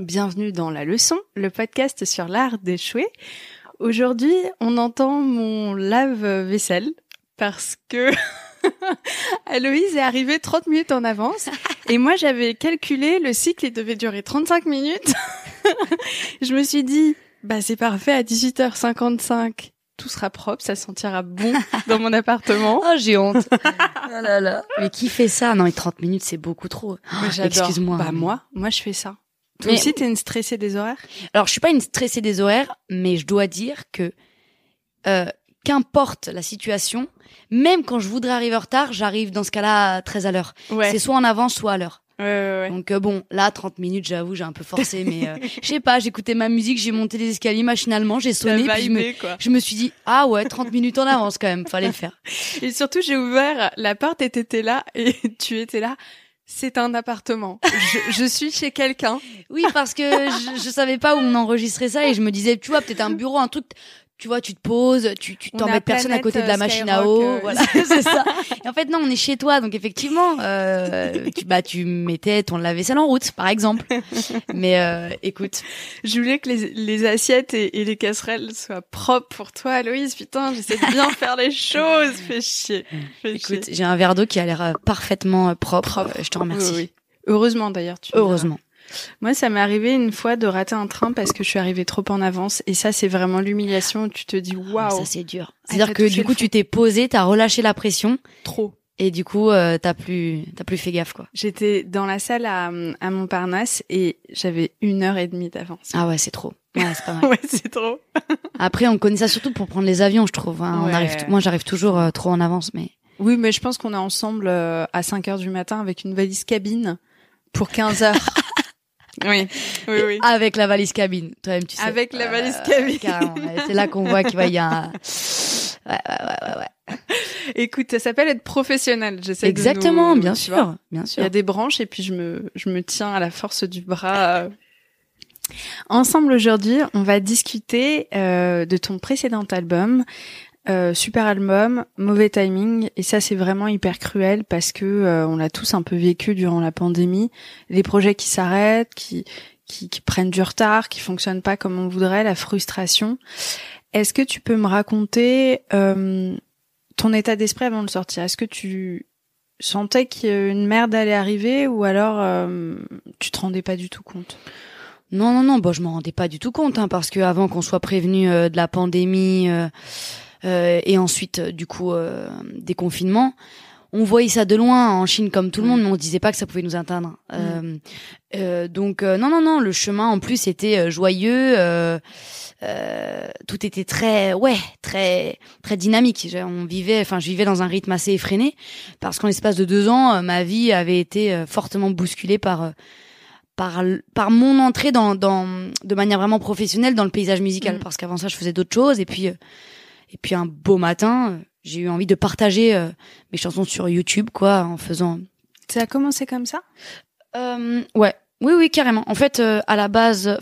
bienvenue dans La Leçon, le podcast sur l'art d'échouer. Aujourd'hui, on entend mon lave-vaisselle parce que Aloïse est arrivée 30 minutes en avance et moi j'avais calculé le cycle, il devait durer 35 minutes. Je me suis dit, c'est parfait, à 18h55, tout sera propre, ça sentira bon dans mon appartement. Oh, j'ai honte. Oh là là. Mais qui fait ça? Non, mais 30 minutes, c'est beaucoup trop. Mais j'adore. Excuse-moi. Mais... moi je fais ça. Toi aussi, t'es une stressée des horaires? Alors, je suis pas une stressée des horaires, mais je dois dire que qu'importe la situation, même quand je voudrais arriver en retard, j'arrive dans ce cas-là très à l'heure. Ouais. C'est soit en avance, soit à l'heure. Ouais. Donc bon, là 30 minutes, j'avoue, j'ai un peu forcé, mais je sais pas, j'écoutais ma musique, j'ai monté les escaliers machinalement, j'ai sonné, puis je me suis dit 30 minutes en avance quand même, fallait le faire. Et surtout, j'ai ouvert la porte et t'étais là et tu étais là. C'est un appartement. Je suis chez quelqu'un. Oui, parce que je savais pas où on enregistrait ça et je me disais, tu vois, peut-être un bureau, un truc. Tu vois, tu te poses, tu t'embêtes personne à côté de la machine à eau, voilà, c'est ça. Et en fait, non, on est chez toi, donc effectivement, tu mettais ton lave-vaisselle en route, par exemple. Mais écoute, je voulais que les assiettes et les casseroles soient propres pour toi, Aloïse. Putain, j'essaie de bien faire les choses. Fais chier. Écoute, j'ai un verre d'eau qui a l'air parfaitement propre. Je te remercie. Oui. Heureusement d'ailleurs. Heureusement. Moi, ça m'est arrivé une fois de rater un train parce que je suis arrivée trop en avance. Et ça, c'est vraiment l'humiliation où tu te dis waouh. Ça, c'est dur. C'est-à-dire que du coup, tu t'es posé, t'as relâché la pression. Trop. Et du coup, t'as plus fait gaffe, quoi. J'étais dans la salle à Montparnasse et j'avais 1h30 d'avance. Ah ouais, c'est trop. Ouais, c'est pas mal. Ouais, c'est trop. Après, on connaît ça surtout pour prendre les avions, je trouve. Hein. Ouais. Moi, j'arrive toujours trop en avance, mais. Oui, mais je pense qu'on est ensemble à 5h du matin avec une valise cabine pour 15h. Oui. Avec la valise cabine, toi-même, tu sais. Avec la valise cabine. Carrément. C'est là qu'on voit qu'il y a un... Ouais. Écoute, ça s'appelle être professionnel. J'essaie Exactement, de bien sûr. Il y a des branches et puis je me tiens à la force du bras. Ensemble aujourd'hui, on va discuter de ton précédent album. Super album, mauvais timing, et ça c'est vraiment hyper cruel parce que on l'a tous un peu vécu durant la pandémie, les projets qui s'arrêtent, qui prennent du retard, qui fonctionnent pas comme on voudrait, la frustration. Est-ce que tu peux me raconter ton état d'esprit avant de sortir? Est-ce que tu sentais qu'une merde allait arriver ou alors tu te rendais pas du tout compte? Non, je m'en rendais pas du tout compte, hein, parce que avant qu'on soit prévenu de la pandémie et ensuite du coup des confinements, on voyait ça de loin en Chine comme tout le monde, mais on se disait pas que ça pouvait nous atteindre. Donc non, le chemin en plus était joyeux, tout était très dynamique. Je vivais dans un rythme assez effréné parce qu'en l'espace de 2 ans, ma vie avait été fortement bousculée par mon entrée de manière vraiment professionnelle dans le paysage musical, parce qu'avant ça je faisais d'autres choses et puis un beau matin j'ai eu envie de partager mes chansons sur YouTube, quoi, en faisant. Ça a commencé comme ça? Ouais. Oui, carrément. En fait, à la base,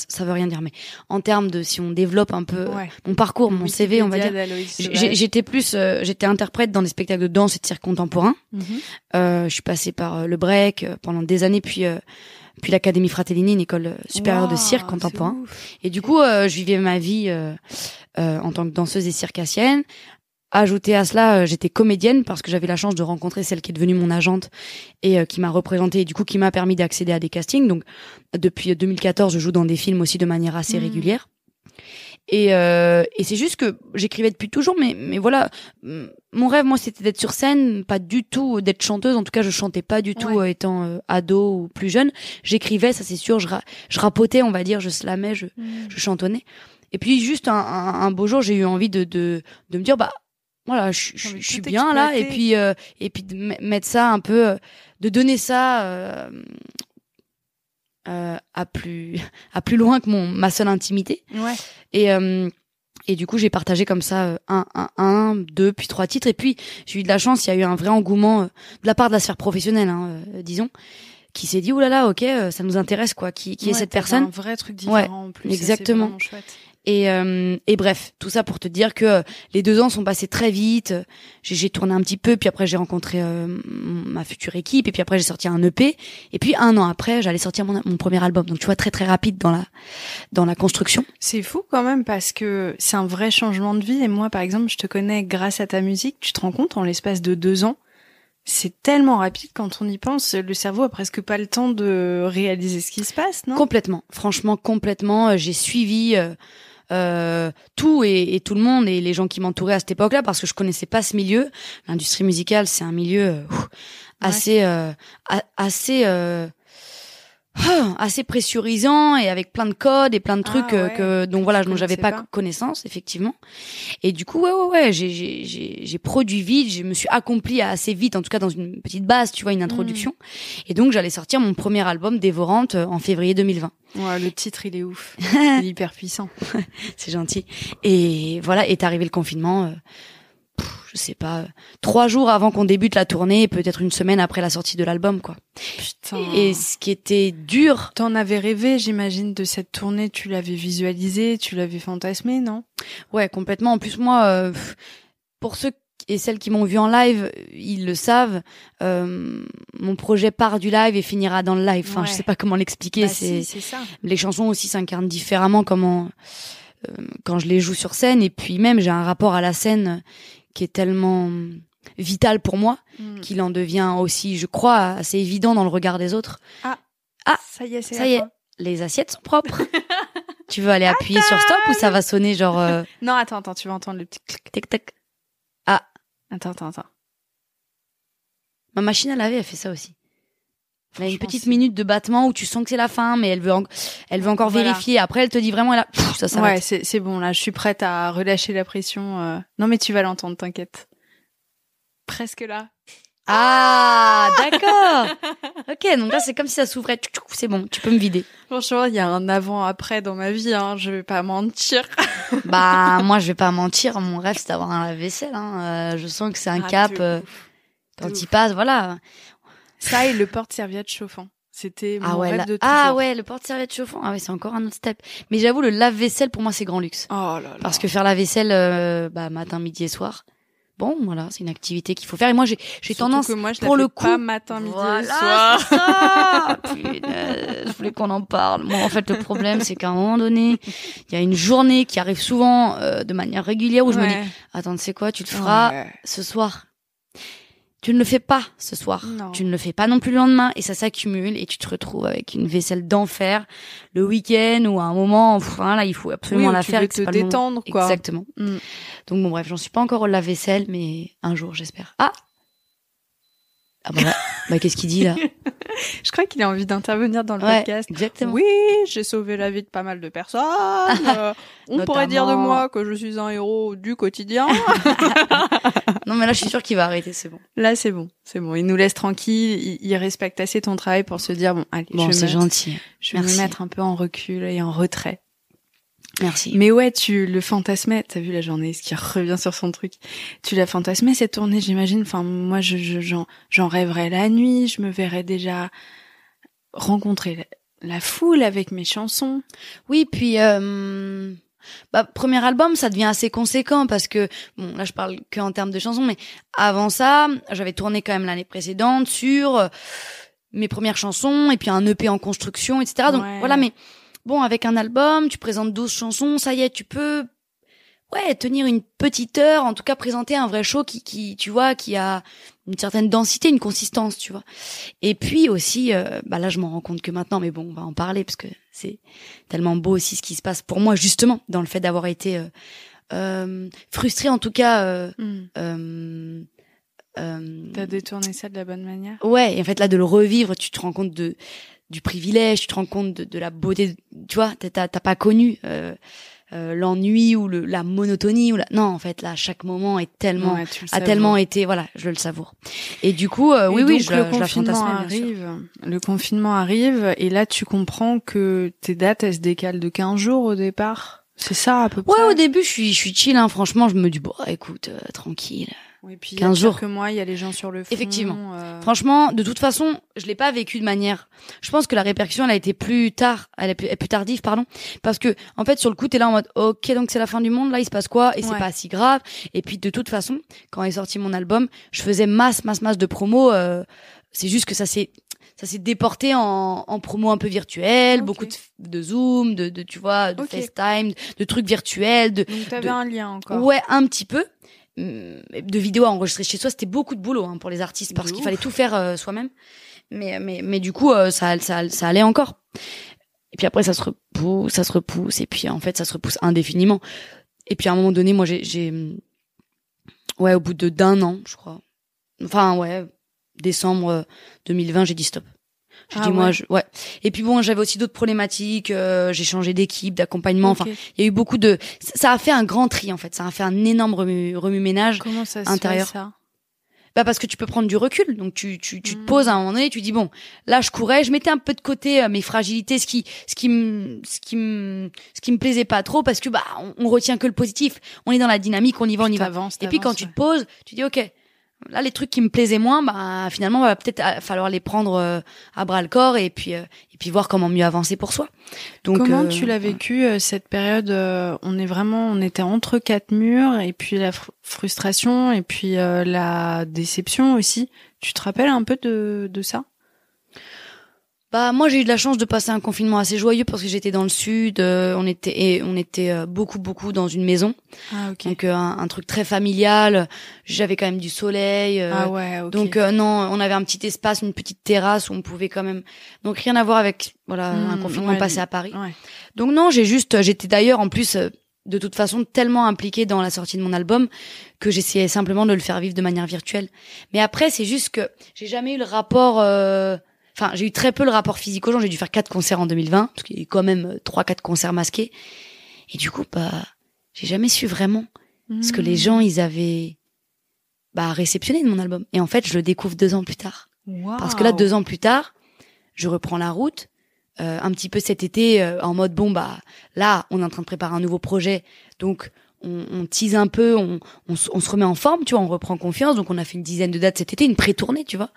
ça veut rien dire, mais en termes de, si on développe un peu mon parcours, mon CV, on va dire, j'étais interprète dans des spectacles de danse et de cirque contemporain. Je suis passée par le break pendant des années, puis l'Académie Fratellini, une école supérieure de cirque contemporain. Et du coup, je vivais ma vie en tant que danseuse et circassienne. Ajouté à cela, j'étais comédienne parce que j'avais la chance de rencontrer celle qui est devenue mon agente et qui m'a représentée et du coup qui m'a permis d'accéder à des castings. Donc depuis 2014, je joue dans des films aussi de manière assez régulière. Et c'est juste que j'écrivais depuis toujours, mais voilà, mon rêve, moi, c'était d'être sur scène, pas du tout d'être chanteuse. En tout cas, je chantais pas du tout étant ado ou plus jeune. J'écrivais, ça c'est sûr, je rapotais, on va dire, je slamais, je chantonnais. Et puis juste un beau jour, j'ai eu envie de me dire, voilà, je suis bien là, et puis de mettre ça un peu, de donner ça à plus loin que ma seule intimité. Et du coup, j'ai partagé comme ça un, 2, puis 3 titres. Et puis, j'ai eu de la chance, il y a eu un vrai engouement de la part de la sphère professionnelle, disons, qui s'est dit, oulala, ok, ça nous intéresse, quoi, qui est cette personne. Un vrai truc différent en plus. Exactement. C'est chouette. Et bref, tout ça pour te dire que les 2 ans sont passés très vite. J'ai tourné un petit peu, puis après j'ai rencontré ma future équipe, et puis après j'ai sorti un EP, et puis 1 an après j'allais sortir mon premier album. Donc tu vois, très très rapide dans la construction. C'est fou quand même parce que c'est un vrai changement de vie. Et moi par exemple, je te connais grâce à ta musique. Tu te rends compte, en l'espace de 2 ans, c'est tellement rapide quand on y pense. Le cerveau a presque pas le temps de réaliser ce qui se passe, non? Complètement, franchement complètement. J'ai suivi tout et tout le monde et les gens qui m'entouraient à cette époque-là, parce que je connaissais pas ce milieu. L'industrie musicale, c'est un milieu assez pressurisant et avec plein de codes et plein de trucs dont j'avais pas connaissance, effectivement. Et du coup j'ai produit vite, je me suis accomplie assez vite, en tout cas dans une petite base, tu vois, une introduction. Et donc j'allais sortir mon premier album Dévorante en février 2020. Ouais, le titre il est ouf. Il est hyper puissant. C'est gentil. Et voilà, est arrivé le confinement. Je sais pas, 3 jours avant qu'on débute la tournée, peut-être une semaine après la sortie de l'album, quoi. Putain. Et ce qui était dur... T'en avais rêvé, j'imagine, de cette tournée, tu l'avais visualisée, tu l'avais fantasmée, non? Ouais, complètement. En plus, moi, pour ceux et celles qui m'ont vu en live, ils le savent, mon projet part du live et finira dans le live. Enfin, je sais pas comment l'expliquer. C'est ça. Les chansons aussi s'incarnent différemment quand je les joue sur scène. Et puis même, j'ai un rapport à la scène qui est tellement vital pour moi, qu'il en devient aussi, je crois, assez évident dans le regard des autres. Ah, ça y est, ça y est. Les assiettes sont propres. Tu veux aller appuyer sur stop ou ça va sonner genre... Non, attends, tu vas entendre le petit clic. Tic-tac. Ah. Attends. Ma machine à laver, elle fait ça aussi. Elle a une petite minute de battement où tu sens que c'est la fin, mais elle veut encore vérifier. Après, elle te dit vraiment, ça s'arrête. Ouais, c'est bon, là, je suis prête à relâcher la pression. Non, mais tu vas l'entendre, t'inquiète. Presque là. Ah, d'accord. Ok, donc là, c'est comme si ça s'ouvrait. C'est bon, tu peux me vider. Franchement, il y a un avant-après dans ma vie, hein. Je vais pas mentir. Bah, moi, je vais pas mentir. Mon rêve, c'est d'avoir un lave-vaisselle, hein. Je sens que c'est un cap. Quand il passe, voilà. Ça et le porte-serviette chauffant. C'était mon rêve de toujours. Ah ouais, le porte-serviette chauffant. Ah ouais, c'est encore un autre step. Mais j'avoue, le lave-vaisselle, pour moi, c'est grand luxe. Oh là là. Parce que faire la vaisselle, matin, midi et soir. Bon, voilà, c'est une activité qu'il faut faire. Et moi, j'ai tendance, que moi, je pour le coup, pas matin, midi et soir. C'est ça. Punaise, je voulais qu'on en parle. Moi, en fait, le problème, c'est qu'à un moment donné, il y a une journée qui arrive souvent de manière régulière où je me dis, attends, tu sais quoi, tu le feras ce soir. Tu ne le fais pas ce soir. Non. Tu ne le fais pas non plus le lendemain et ça s'accumule et tu te retrouves avec une vaisselle d'enfer le week-end ou à un moment, là, il faut absolument la faire. Tu veux te détendre, quoi. Exactement. Donc bon, bref, j'en suis pas encore au lave-vaisselle, mais un jour, j'espère. Ah bah qu'est-ce qu'il dit là? Je crois qu'il a envie d'intervenir dans le podcast. Exactement. Oui, j'ai sauvé la vie de pas mal de personnes. On pourrait dire de moi que je suis un héros du quotidien. Non, mais là, je suis sûre qu'il va arrêter, c'est bon. Là, c'est bon. Il nous laisse tranquille. Il respecte assez ton travail pour se dire, bon, allez, c'est gentil. Je vais me mettre un peu en recul et en retrait. Merci. Mais ouais, tu le fantasmais. T'as vu la journaliste qui revient sur son truc. Tu la fantasmais cette tournée, j'imagine. Enfin, moi, j'en rêverais la nuit. Je me verrais déjà rencontrer la foule avec mes chansons. Oui, puis premier album, ça devient assez conséquent parce que bon, là, je parle que en termes de chansons, mais avant ça, j'avais tourné quand même l'année précédente sur mes premières chansons et puis un EP en construction, etc. Donc voilà, mais bon, avec un album, tu présentes 12 chansons, ça y est, tu peux tenir une petite heure, en tout cas présenter un vrai show qui tu vois, qui a une certaine densité, une consistance, tu vois. Et puis aussi, là, je m'en rends compte que maintenant, mais bon, on va en parler parce que c'est tellement beau aussi ce qui se passe pour moi, justement, dans le fait d'avoir été frustrée, en tout cas. T'as détourné ça de la bonne manière. Ouais, et en fait, là, de le revivre, tu te rends compte du privilège, tu te rends compte de la beauté, tu vois, t'as pas connu l'ennui ou la monotonie non, en fait là chaque moment est tellement a tellement été, voilà, je le savoure. Et du coup le confinement arrive et là tu comprends que tes dates elles se décalent de 15 jours au départ. C'est ça à peu près. Ouais, au début je suis chill, hein, franchement, je me dis bon, écoute, tranquille. Oui, puis 15 jours. Que moi, il y a les gens sur le front. Effectivement. Franchement, de toute façon, je l'ai pas vécu de manière. Je pense que la répercussion, elle a été plus tardive, pardon, parce que en fait, sur le coup, t'es là en mode, ok, donc c'est la fin du monde, là, il se passe quoi, et c'est pas si grave. Et puis de toute façon, quand est sorti mon album, je faisais masse de promos. C'est juste que ça s'est déporté en promo un peu virtuel, beaucoup de Zoom, de tu vois, de FaceTime, de trucs virtuels. Donc t'avais un lien encore. Ouais, un petit peu. De vidéos à enregistrer chez soi, c'était beaucoup de boulot pour les artistes parce qu'il fallait tout faire soi-même. Mais du coup, ça allait encore. Et puis après, ça se repousse, et puis en fait, ça se repousse indéfiniment. Et puis à un moment donné, moi, au bout d'un an, je crois. Enfin, décembre 2020, j'ai dit stop. Et puis bon, j'avais aussi d'autres problématiques, j'ai changé d'équipe, d'accompagnement, enfin, il y a eu beaucoup de ça a fait un grand tri en fait, ça a fait un énorme remue-ménage. Comment ça se intérieur. fait ça? Bah parce que tu peux prendre du recul, donc tu te poses à un moment donné, tu dis bon, là je courais, je mettais un peu de côté mes fragilités, ce qui me plaisait pas trop, parce que on retient que le positif, on est dans la dynamique, on y va. Et puis quand tu te poses, tu dis ok, là les trucs qui me plaisaient moins, finalement va peut-être falloir les prendre à bras le corps, et puis voir comment mieux avancer pour soi. Donc comment tu l'as vécu cette période? On était entre quatre murs, et puis la frustration, et puis la déception aussi. Tu te rappelles un peu de ça? Moi j'ai eu de la chance de passer un confinement assez joyeux parce que j'étais dans le sud, on était beaucoup dans une maison. Donc un truc très familial, j'avais quand même du soleil. Donc non, on avait un petit espace, une petite terrasse où on pouvait quand même. Donc rien à voir avec un confinement passé à Paris. Donc non, j'étais d'ailleurs en plus de toute façon tellement impliquée dans la sortie de mon album que j'essayais simplement de le faire vivre de manière virtuelle. Mais après c'est juste que j'ai jamais eu le rapport j'ai eu très peu le rapport physique aux gens. J'ai dû faire 4 concerts en 2020, parce qu'il y a eu quand même 3-4 concerts masqués. Et du coup, j'ai jamais su vraiment ce que les gens, ils avaient, réceptionné de mon album. Et en fait, je le découvre 2 ans plus tard. Wow. Parce que là, 2 ans plus tard, je reprends la route, un petit peu cet été, en mode, là, on est en train de préparer un nouveau projet. Donc, on tease un peu, on se remet en forme, tu vois, on reprend confiance. Donc on a fait une 10aine de dates cet été, une pré-tournée, tu vois.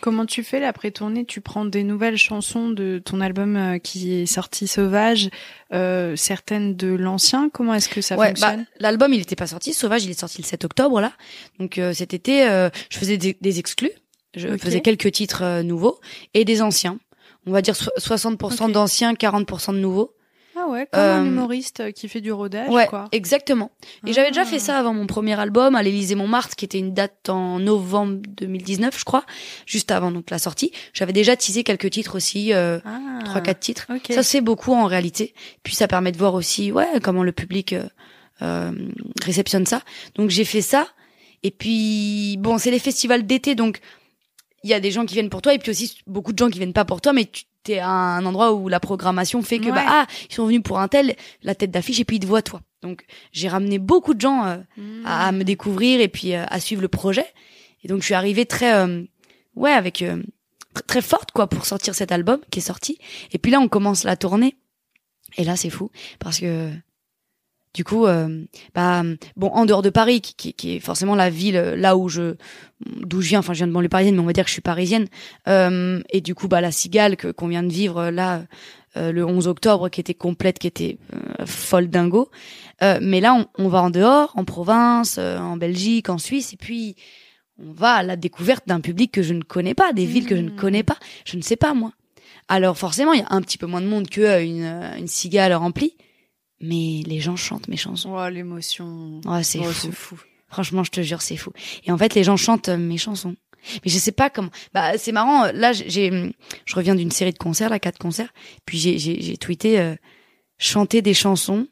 Comment tu fais la pré-tournée? Tu prends des nouvelles chansons de ton album qui est sorti Sauvage, certaines de l'ancien. Comment est-ce que ça fonctionne? L'album il était pas sorti, Sauvage il est sorti le 7 octobre là. Donc cet été je faisais des exclus, je faisais quelques titres nouveaux et des anciens. On va dire 60% d'anciens, 40% de nouveaux. Ah ouais, comme un humoriste qui fait du rodage, quoi. Exactement. Et j'avais déjà fait ça avant mon premier album, à l'Élysée-Montmartre, qui était une date en novembre 2019, je crois, juste avant donc la sortie. J'avais déjà teasé quelques titres aussi, 3-4 titres. Ça c'est beaucoup en réalité. Puis ça permet de voir aussi, comment le public réceptionne ça. Donc j'ai fait ça. Et puis bon, c'est les festivals d'été, donc il y a des gens qui viennent pour toi, et puis aussi beaucoup de gens qui viennent pas pour toi, mais t'es à un endroit où la programmation fait que ils sont venus pour un tel, la tête d'affiche, et puis ils te voient toi. Donc j'ai ramené beaucoup de gens à me découvrir, et puis à suivre le projet. Et donc je suis arrivée très avec très forte quoi pour sortir cet album qui est sorti. Et puis là on commence la tournée, et là c'est fou parce que du coup en dehors de Paris qui est forcément la ville là d'où je viens, enfin je viens de banlieue parisienne, mais on va dire que je suis parisienne, et du coup la Cigale qu'on vient de vivre là le 11 octobre, qui était complète, qui était folle dingo, mais là on va en dehors, en province, en Belgique, en Suisse, et puis on va à la découverte d'un public que je ne connais pas, des villes que je ne connais pas, je ne sais pas moi. Alors forcément il y a un petit peu moins de monde que une Cigale remplie, mais les gens chantent mes chansons. Oh, l'émotion. C'est fou. Franchement, je te jure, c'est fou. Et en fait, les gens chantent mes chansons. Mais je sais pas comment. C'est marrant. Là, je reviens d'une série de concerts, 4 concerts. Puis j'ai tweeté chanter des chansons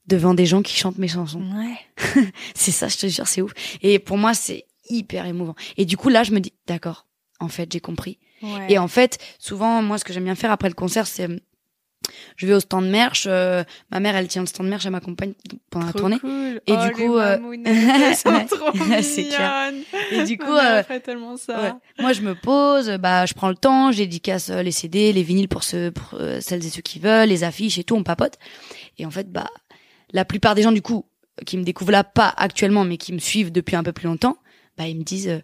devant des gens qui chantent mes chansons. Ouais. C'est ça, je te jure, c'est ouf. Et pour moi, c'est hyper émouvant. Et du coup, là, je me dis, d'accord. En fait, j'ai compris. Ouais. Et en fait, souvent, moi, ce que j'aime bien faire après le concert, c'est je vais au stand merch, ma mère elle tient le stand merch, elle m'accompagne pendant la tournée, cool. Et du coup sont trop c'est clair. Et du coup fait tellement ça. Ouais. Moi je me pose, je prends le temps, je dédicace les CD, les vinyles pour celles et ceux qui veulent, les affiches et tout, on papote. Et en fait la plupart des gens du coup qui me découvrent là pas actuellement mais qui me suivent depuis un peu plus longtemps, ils me disent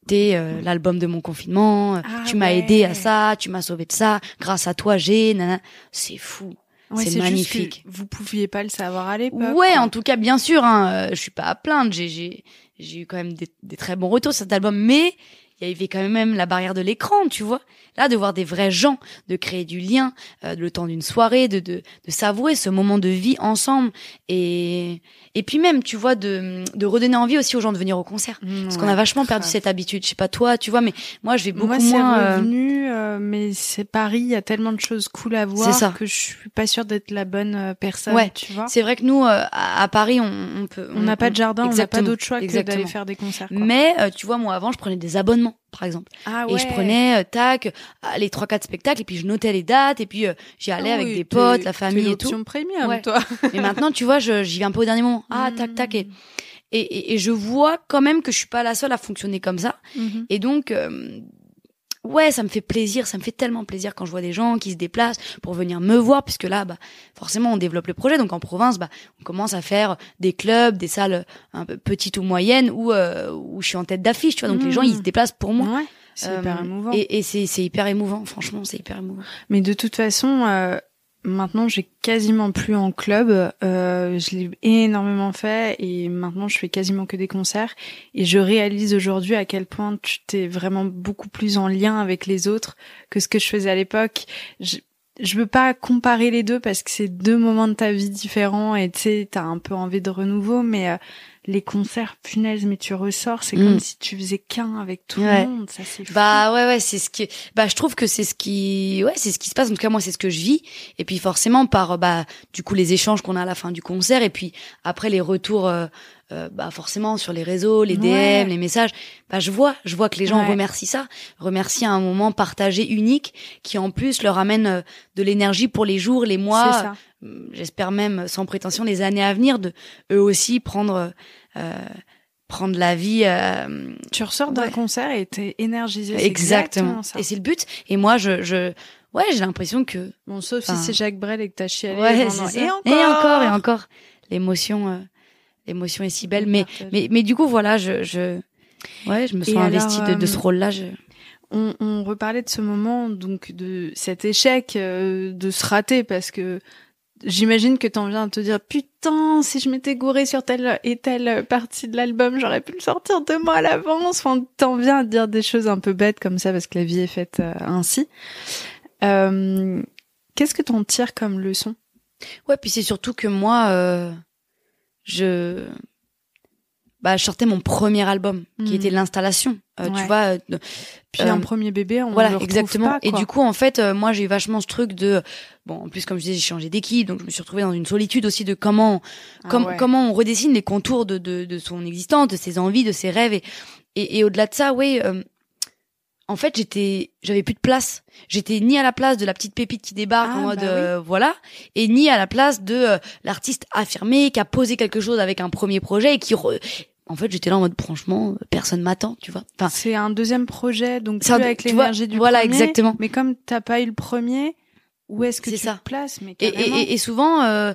t'es l'album de mon confinement, tu m'as aidé à ça, tu m'as sauvé de ça, grâce à toi c'est fou. Ouais, c'est magnifique. Juste que vous pouviez pas le savoir à l'époque. Ouais, quoi. En tout cas, bien sûr, je suis pas à plaindre. J'ai eu quand même des très bons retours sur cet album, mais il y avait quand même la barrière de l'écran, tu vois. Là, de voir des vrais gens, de créer du lien, le temps d'une soirée, de savourer ce moment de vie ensemble, et puis même, tu vois, de redonner envie aussi aux gens de venir au concert, parce qu'on a vachement perdu cette habitude. Je sais pas toi, tu vois, mais moi, je vais beaucoup moins. C'est revenu, mais c'est Paris, il y a tellement de choses cool à voir que je suis pas sûre d'être la bonne personne. Ouais, tu vois. C'est vrai que nous, à Paris, on peut. On n'a pas de jardin, on n'a pas d'autre choix que d'aller faire des concerts. Quoi. Mais tu vois, moi avant, je prenais des abonnements, par exemple. Et je prenais les 3-4 spectacles, et puis je notais les dates, et puis j'y allais avec des potes, la famille et tout. L'option premium, toi. Et maintenant, tu vois, j'y vais un peu au dernier moment. Tac. Et je vois quand même que je suis pas la seule à fonctionner comme ça. Et donc, ouais, ça me fait plaisir, ça me fait tellement plaisir quand je vois des gens qui se déplacent pour venir me voir, puisque là, forcément, on développe le projet. Donc en province, on commence à faire des clubs, des salles un peu petites ou moyennes où je suis en tête d'affiche, tu vois. Donc les gens, ils se déplacent pour moi. Ouais, c'est hyper émouvant. Et c'est hyper émouvant, franchement, c'est hyper émouvant. Mais de toute façon, maintenant, j'ai quasiment plus en club. Je l'ai énormément fait et maintenant, je fais quasiment que des concerts. Et je réalise aujourd'hui à quel point tu t'es vraiment beaucoup plus en lien avec les autres que ce que je faisais à l'époque. Je veux pas comparer les deux parce que c'est 2 moments de ta vie différents et tu sais, t'as un peu envie de renouveau, mais les concerts, punaise, mais tu ressors, c'est comme si tu faisais qu'un avec tout le monde, ça c'est fou. Ouais, c'est ce qui, je trouve que c'est ce qui se passe. En tout cas, moi, c'est ce que je vis. Et puis, forcément, par, du coup, les échanges qu'on a à la fin du concert, et puis, après, les retours, forcément, sur les réseaux, les DM, les messages, je vois que les gens remercient un moment partagé unique, qui, en plus, leur amène de l'énergie pour les jours, les mois. C'est ça. J'espère même, sans prétention, les années à venir, de eux aussi prendre la vie. Tu ressors d'un concert et t'es énergisé. Exactement ça. Et c'est le but. Et moi, j'ai l'impression que sauf si c'est Jacques Brel et que t'as chialé. Et encore. L'émotion est si belle. Mais du coup, voilà, je me sens investie de ce rôle-là. On reparlait de ce moment, donc de cet échec, de se rater, parce que j'imagine que t'en viens à te dire putain, si je m'étais gourée sur telle et telle partie de l'album, j'aurais pu le sortir 2 mois à l'avance. Enfin, t'en viens à te dire des choses un peu bêtes comme ça parce que la vie est faite ainsi. Qu'est-ce que t'en tires comme leçon? Ouais, puis c'est surtout que moi, je sortais mon premier album qui était l'installation. Tu vois. Puis un premier bébé, on le retrouve exactement. Pas, quoi. Et du coup, en fait, moi, j'ai eu vachement ce truc de, en plus, comme je disais, j'ai changé d'équipe, donc je me suis retrouvée dans une solitude aussi de comment on redessine les contours de son existence, de ses envies, de ses rêves, et au-delà de ça, en fait, j'avais plus de place. J'étais ni à la place de la petite pépite qui débarque en mode voilà, et ni à la place de l'artiste affirmé qui a posé quelque chose avec un premier projet et qui en fait, j'étais là en mode franchement, personne m'attend, tu vois. Enfin, c'est un deuxième projet, donc plus avec l'énergie du premier. Exactement. Mais comme t'as pas eu le premier, où est-ce que tu te places? Mais et souvent,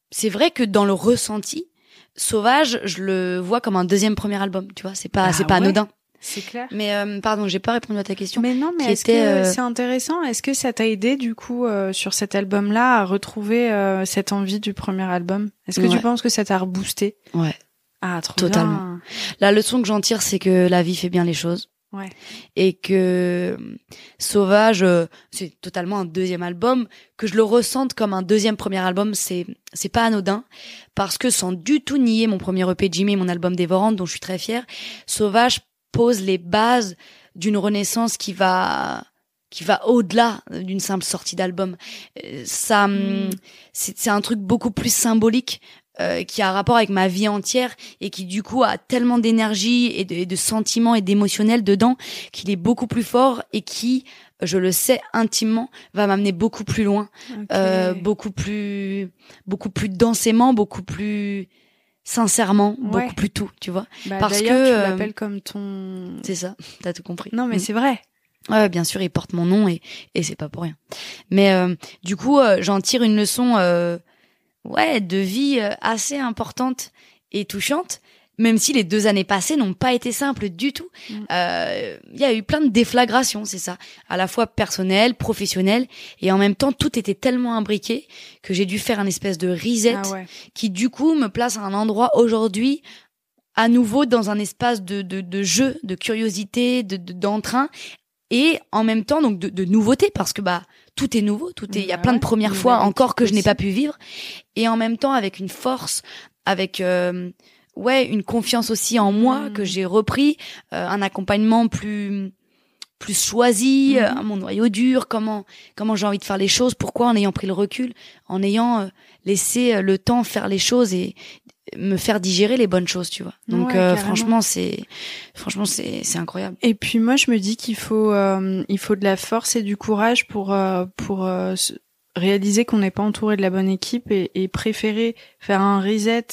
c'est vrai que dans le ressenti, Sauvage, je le vois comme un deuxième premier album, tu vois. C'est pas anodin. C'est clair. Mais pardon, j'ai pas répondu à ta question. Mais non, mais est-ce que c'est intéressant? Est-ce que ça t'a aidé du coup sur cet album-là à retrouver cette envie du premier album? Est-ce que tu penses que ça t'a reboosté? Ouais. Ah, trop totalement. Bien. La leçon que j'en tire, c'est que la vie fait bien les choses. Ouais. Et que Sauvage, c'est totalement un deuxième album, que je le ressente comme un deuxième premier album, c'est pas anodin, parce que sans du tout nier mon premier EP Jimmy et mon album Dévorante, dont je suis très fière, Sauvage pose les bases d'une renaissance qui va au-delà d'une simple sortie d'album. Ça, c'est un truc beaucoup plus symbolique, qui a un rapport avec ma vie entière et qui du coup a tellement d'énergie et de sentiments et d'émotionnel dedans qu'il est beaucoup plus fort et qui, je le sais intimement, va m'amener beaucoup plus loin, beaucoup plus densément, beaucoup plus sincèrement, beaucoup plus tout, tu vois. Parce que tu l'appelles comme ton... C'est ça, t'as tout compris. Non mais c'est vrai. Ouais, bien sûr, il porte mon nom et c'est pas pour rien. Mais du coup, j'en tire une leçon de vie assez importante et touchante, même si les 2 années passées n'ont pas été simples du tout. Il y a eu plein de déflagrations, c'est ça, à la fois personnelles, professionnelles, et en même temps tout était tellement imbriqué que j'ai dû faire un espèce de reset qui du coup me place à un endroit aujourd'hui à nouveau dans un espace de jeu, de curiosité, d'entrain, et en même temps donc de nouveauté, parce que tout est nouveau, il y a plein de premières fois encore que je n'ai pas pu vivre, et en même temps avec une force, avec une confiance aussi en moi que j'ai repris, un accompagnement plus choisi, mon noyau dur, comment j'ai envie de faire les choses, pourquoi, en ayant pris le recul, en ayant laissé le temps faire les choses et me faire digérer les bonnes choses, tu vois. Donc franchement c'est incroyable. Et puis moi je me dis qu'il faut de la force et du courage pour réaliser qu'on n'est pas entouré de la bonne équipe et préférer faire un reset,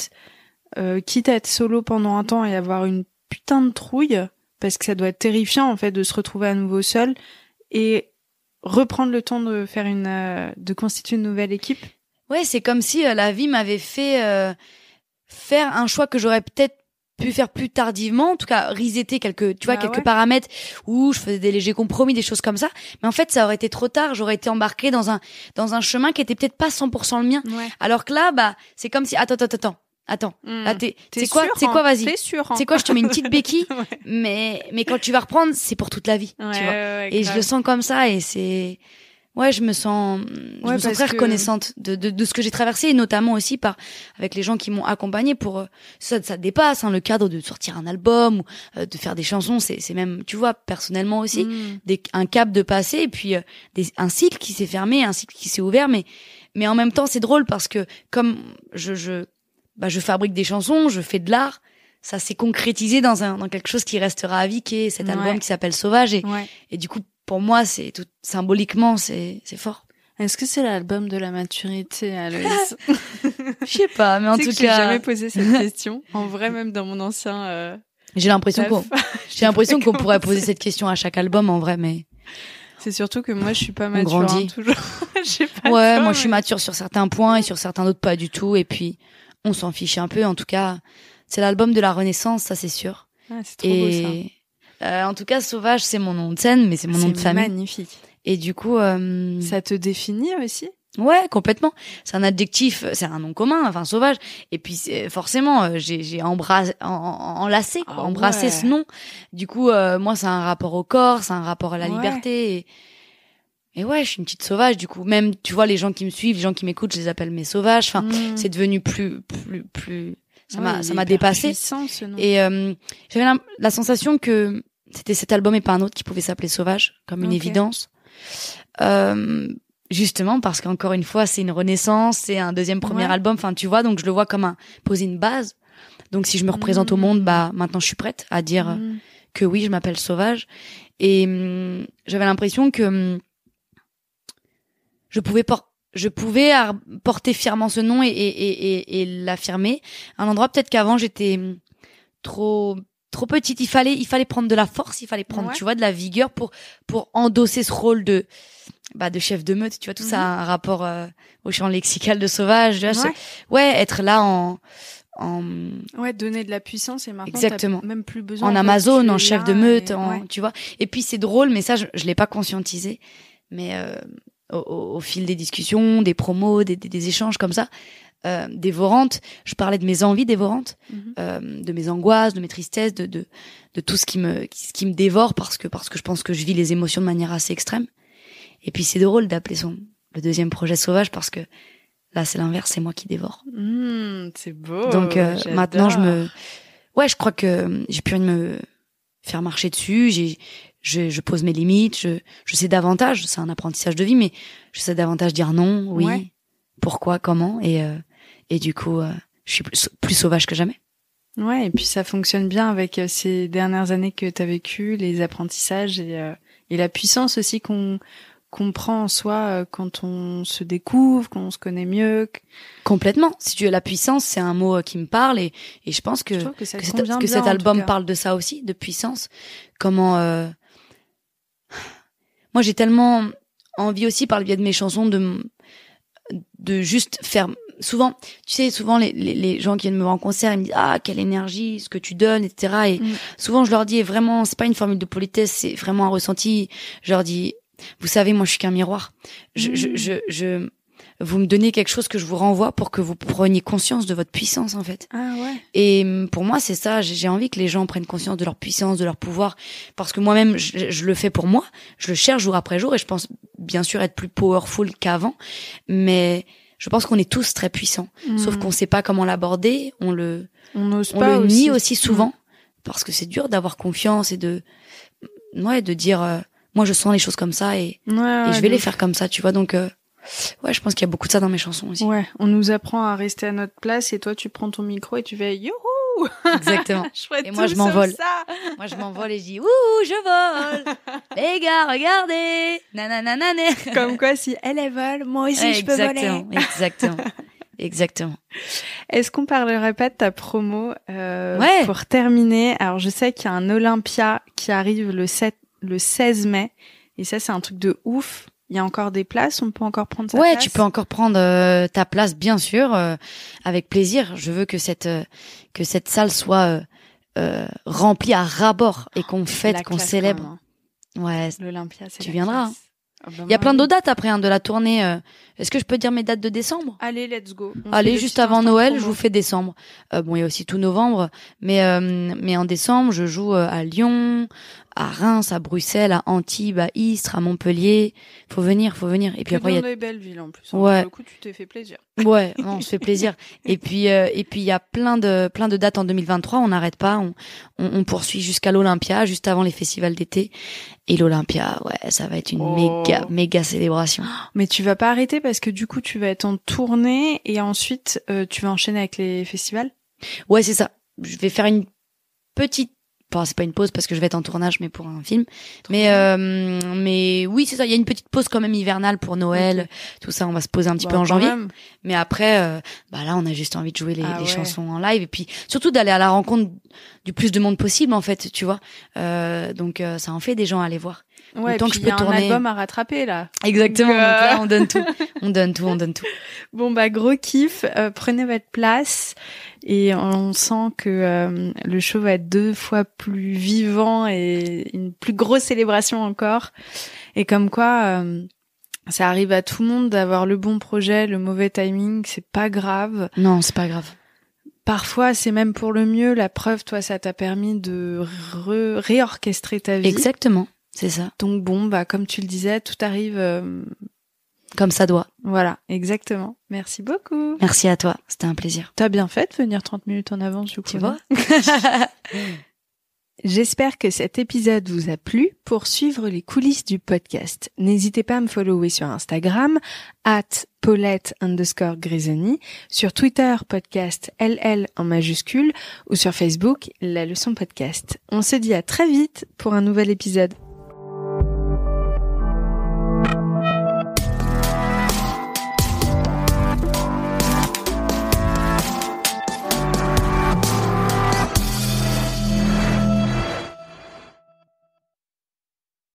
quitte à être solo pendant un temps et avoir une putain de trouille, parce que ça doit être terrifiant en fait de se retrouver à nouveau seul, et reprendre le temps de faire de constituer une nouvelle équipe. Ouais, c'est comme si la vie m'avait fait faire un choix que j'aurais peut-être pu faire plus tardivement, en tout cas resetter quelques paramètres où je faisais des légers compromis, des choses comme ça, mais en fait ça aurait été trop tard, j'aurais été embarquée dans un chemin qui était peut-être pas 100% le mien. Alors que là c'est comme si attends, là c'est quoi, vas-y, t'es sûr, c'est quoi, je te mets une petite béquille, mais quand tu vas reprendre, c'est pour toute la vie, tu vois. Et je le sens comme ça, et c'est je me sens très reconnaissante de ce que j'ai traversé, et notamment aussi avec les gens qui m'ont accompagnée pour ça dépasse le cadre de sortir un album ou de faire des chansons, c'est même, tu vois, personnellement aussi un cap de passer, et puis un cycle qui s'est fermé, un cycle qui s'est ouvert, mais en même temps c'est drôle parce que comme je fabrique des chansons, je fais de l'art, ça s'est concrétisé dans quelque chose qui restera à vie, qui est cet album qui s'appelle Sauvage, et du coup pour moi, c'est tout symboliquement, c'est fort. Est-ce que c'est l'album de la maturité, Aloïs? Je sais pas, mais en tout cas, j'ai jamais posé cette question. En vrai, même dans mon ancien. J'ai l'impression qu'on pourrait poser cette question à chaque album, en vrai, mais. C'est surtout que moi, je suis pas mature. On grandit. Toujours. Moi, je suis mature sur certains points et sur certains d'autres pas du tout. Et puis, on s'en fiche un peu. En tout cas, c'est l'album de la Renaissance, ça c'est sûr. Ah, c'est trop beau ça. En tout cas, Sauvage, c'est mon nom de scène, mais c'est mon nom de famille. C'est magnifique. Et du coup, ça te définit aussi? Ouais, complètement. C'est un adjectif, c'est un nom commun, enfin Sauvage. Et puis forcément, j'ai enlacé ce nom. Du coup, moi, c'est un rapport au corps, c'est un rapport à la liberté. Et je suis une petite sauvage. Du coup, même, tu vois, les gens qui me suivent, les gens qui m'écoutent, je les appelle mes sauvages. Enfin, c'est devenu plus. Ça m'a dépassé. Et j'avais la sensation que c'était cet album et pas un autre qui pouvait s'appeler Sauvage, comme une évidence. Justement parce qu'encore une fois, c'est une renaissance, c'est un deuxième premier album. Enfin, tu vois, donc je le vois comme poser une base. Donc si je me représente au monde, maintenant je suis prête à dire que oui, je m'appelle Sauvage. Et j'avais l'impression que je pouvais porter fièrement ce nom et l'affirmer. Un endroit peut-être qu'avant j'étais trop petite. Il fallait prendre de la force, il fallait prendre, tu vois, de la vigueur pour endosser ce rôle de chef de meute. Tu vois, tout ça a un rapport au champ lexical de Sauvage. Être là donner de la puissance, et maintenant exactement. T'as même plus besoin. En Amazon, en chef de meute, tu vois. Et puis c'est drôle, mais ça je l'ai pas conscientisé. Mais au fil des discussions, des promos, des échanges comme ça, dévorantes, je parlais de mes envies dévorantes, de mes angoisses, de mes tristesses, de tout ce qui me dévore, parce que je pense que je vis les émotions de manière assez extrême. Et puis c'est drôle d'appeler le deuxième projet Sauvage, parce que là c'est l'inverse, c'est moi qui dévore. C'est beau. Donc maintenant je crois que j'ai plus envie de me faire marcher dessus. Je pose mes limites, je sais davantage, c'est un apprentissage de vie, mais je sais davantage dire non, oui, pourquoi, comment, et du coup, je suis plus sauvage que jamais. Ouais, et puis ça fonctionne bien avec ces dernières années que t'as vécues, les apprentissages et la puissance aussi qu'on prend en soi quand on se découvre, quand on se connaît mieux. Complètement. Si tu as la puissance, c'est un mot qui me parle, et je pense que cet album parle de ça aussi, de puissance. Comment moi j'ai tellement envie aussi, par le biais de mes chansons, de juste faire souvent, tu sais, souvent les gens qui viennent me voir en concert, ils me disent quelle énergie, ce que tu donnes, etc. Et souvent je leur dis, vraiment, c'est pas une formule de politesse, c'est vraiment un ressenti. Je leur dis, vous savez, moi je suis qu'un miroir. Vous me donnez quelque chose que je vous renvoie pour que vous preniez conscience de votre puissance, en fait. Ah ouais. Et pour moi, c'est ça. J'ai envie que les gens prennent conscience de leur puissance, de leur pouvoir, parce que moi-même, je le fais pour moi. Je le cherche jour après jour, et je pense bien sûr être plus powerful qu'avant. Mais je pense qu'on est tous très puissants, sauf qu'on sait pas comment l'aborder. On le nie aussi souvent, parce que c'est dur d'avoir confiance et de dire, moi je sens les choses comme ça et je vais les faire comme ça, tu vois. Donc ouais, je pense qu'il y a beaucoup de ça dans mes chansons aussi. Ouais, on nous apprend à rester à notre place et toi tu prends ton micro et tu fais youhou. Exactement. Et moi je m'envole. Moi je m'envole et je dis ouh, je vole. Les gars, regardez. Nanana. Comme quoi si elle vole, moi aussi je peux voler. Exactement. Est-ce qu'on parlerait pas de ta promo pour terminer? Alors je sais qu'il y a un Olympia qui arrive le 16 mai et ça c'est un truc de ouf. Il y a encore des places, on peut encore prendre sa place. Ouais, tu peux encore prendre ta place, bien sûr, avec plaisir. Je veux que cette salle soit remplie à ras-bord et qu'on fête, qu'on célèbre. Ouais, l'Olympia, c'est tu viendras. Il y a plein d'autres dates après de la tournée. Est-ce que je peux dire mes dates de décembre? Allez, let's go. Allez, juste avant Noël, je vous fais décembre. Bon, il y a aussi tout novembre, mais en décembre, je joue à Lyon, à Reims, à Bruxelles, à Antibes, à Istres, à Montpellier. Faut venir. Et puis après il y a des belles villes en plus. Ouais. Du coup, tu t'es fait plaisir. Ouais, on se fait plaisir. Et puis il y a plein de dates en 2023, on n'arrête pas, on poursuit jusqu'à l'Olympia, juste avant les festivals d'été. Et l'Olympia, ouais, ça va être une méga célébration. Mais tu vas pas arrêter parce que du coup, tu vas être en tournée et ensuite tu vas enchaîner avec les festivals? Ouais, c'est ça. Je vais faire une petite c'est pas une pause parce que je vais être en tournage, mais pour un film. Mais oui, c'est ça. Il y a une petite pause quand même hivernale pour Noël. Tout ça, on va se poser un petit peu en janvier. Même. Mais après, là, on a juste envie de jouer les chansons en live et puis surtout d'aller à la rencontre du plus de monde possible, en fait, tu vois. Donc ça en fait des gens à aller voir. Ouais, et puis il y a un album à rattraper là. Exactement. Donc là, on donne tout. On donne tout. Bon gros kiff. Prenez votre place. Et on sent que le show va être 2 fois plus vivant et une plus grosse célébration encore. Et comme quoi, ça arrive à tout le monde d'avoir le bon projet, le mauvais timing, c'est pas grave. Non, c'est pas grave. Parfois, c'est même pour le mieux. La preuve, toi, ça t'a permis de réorchestrer ta vie. Exactement, c'est ça. Donc bon, comme tu le disais, tout arrive... comme ça doit. Voilà, exactement. Merci beaucoup. Merci à toi, c'était un plaisir. T'as bien fait de venir 30 minutes en avance, du coup. Tu vois. J'espère que cet épisode vous a plu. Pour suivre les coulisses du podcast, n'hésitez pas à me follower sur Instagram, @Paulette_Grisoni, sur Twitter, podcast LL en majuscule, ou sur Facebook, La Leçon Podcast. On se dit à très vite pour un nouvel épisode.